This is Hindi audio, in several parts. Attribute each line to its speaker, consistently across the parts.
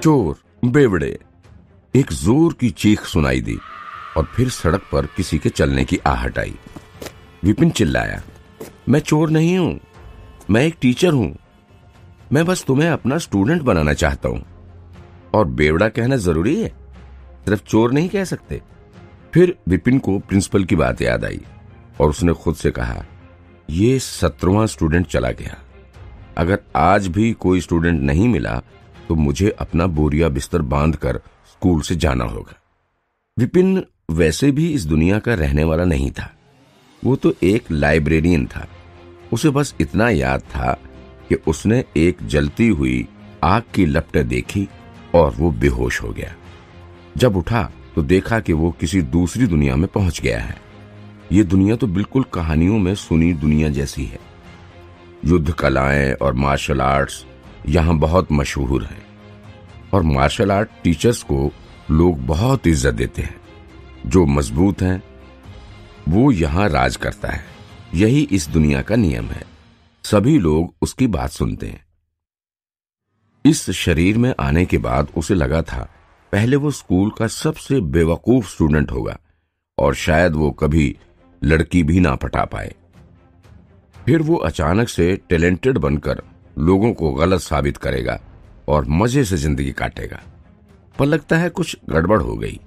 Speaker 1: चोर, बेवड़े। एक जोर की चीख सुनाई दी और फिर सड़क पर किसी के चलने की आहट आई। विपिन चिल्लाया, मैं चोर नहीं हूं, मैं एक टीचर हूं। मैं बस तुम्हें अपना स्टूडेंट बनाना चाहता हूं। और बेवड़ा कहना जरूरी है? सिर्फ चोर नहीं कह सकते। फिर विपिन को प्रिंसिपल की बात याद आई और उसने खुद से कहा, ये 17वां स्टूडेंट चला गया। अगर आज भी कोई स्टूडेंट नहीं मिला तो मुझे अपना बोरिया बिस्तर बांधकर स्कूल से जाना होगा। विपिन वैसे भी इस दुनिया का रहने वाला नहीं था। वो तो एक लाइब्रेरियन था। उसे बस इतना याद था कि उसने एक जलती हुई आग की लपटें देखी और वो बेहोश हो गया। जब उठा तो देखा कि वो किसी दूसरी दुनिया में पहुंच गया है। ये दुनिया तो बिल्कुल कहानियों में सुनी दुनिया जैसी है। युद्ध कलाएं और मार्शल आर्ट्स यहाँ बहुत मशहूर हैं और मार्शल आर्ट टीचर्स को लोग बहुत इज्जत देते हैं। जो मजबूत हैं वो यहाँ राज करता है। यही इस दुनिया का नियम है। सभी लोग उसकी बात सुनते हैं। इस शरीर में आने के बाद उसे लगा था पहले वो स्कूल का सबसे बेवकूफ स्टूडेंट होगा और शायद वो कभी लड़की भी ना पटा पाए। फिर वो अचानक से टैलेंटेड बनकर लोगों को गलत साबित करेगा और मजे से जिंदगी काटेगा। पर लगता है कुछ गड़बड़ हो गई।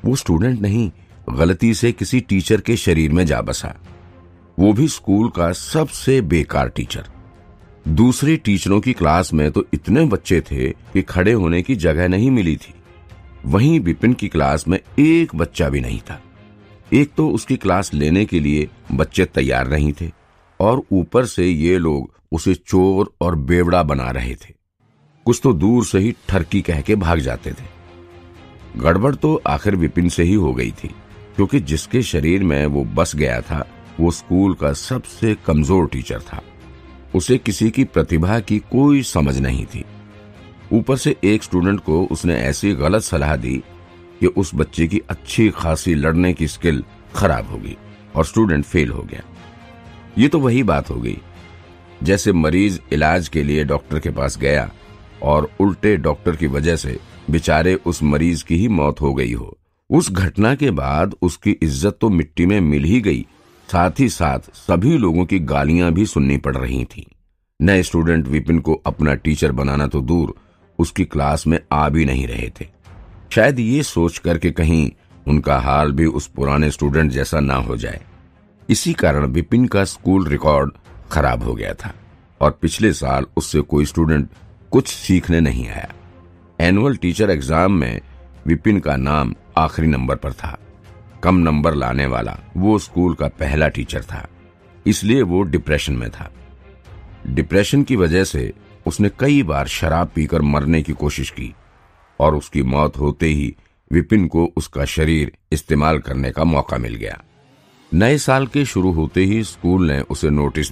Speaker 1: वो स्टूडेंट नहीं, गलती से किसी टीचर के शरीर में जा बसा, वो भी स्कूल का सबसे बेकार टीचर। दूसरे टीचरों की क्लास में तो इतने बच्चे थे कि खड़े होने की जगह नहीं मिली थी। वहीं विपिन की क्लास में एक बच्चा भी नहीं था। एक तो उसकी क्लास लेने के लिए बच्चे तैयार नहीं थे और ऊपर से ये लोग उसे चोर और बेवड़ा बना रहे थे। कुछ तो दूर से ही ठरकी कह के भाग जाते थे। गड़बड़ तो आखिर विपिन से ही हो गई थी, क्योंकि जिसके शरीर में वो बस गया था वो स्कूल का सबसे कमजोर टीचर था। उसे किसी की प्रतिभा की कोई समझ नहीं थी। ऊपर से एक स्टूडेंट को उसने ऐसी गलत सलाह दी कि उस बच्चे की अच्छी खासी लड़ने की स्किल खराब हो गई और स्टूडेंट फेल हो गया। ये तो वही बात हो गई जैसे मरीज इलाज के लिए डॉक्टर के पास गया और उल्टे डॉक्टर की वजह से बेचारे उस मरीज की ही मौत हो गई हो। उस घटना के बाद उसकी इज्जत तो मिट्टी में मिल ही गई, साथ ही साथ सभी लोगों की गालियां भी सुननी पड़ रही थीं। नए स्टूडेंट विपिन को अपना टीचर बनाना तो दूर, उसकी क्लास में आ भी नहीं रहे थे। शायद ये सोच कर के कहीं उनका हाल भी उस पुराने स्टूडेंट जैसा ना हो जाए। इसी कारण विपिन का स्कूल रिकॉर्ड खराब हो गया था और पिछले साल उससे कोई स्टूडेंट कुछ सीखने नहीं आया। एनुअल टीचर एग्जाम में विपिन का नाम आखिरी नंबर पर था। कम नंबर लाने वाला वो स्कूल का पहला टीचर था, इसलिए वो डिप्रेशन में था। डिप्रेशन की वजह से उसने कई बार शराब पीकर मरने की कोशिश की और उसकी मौत होते ही विपिन को उसका शरीर इस्तेमाल करने का मौका मिल गया। नए साल के शुरू होते ही स्कूल ने उसे नोटिस दिया।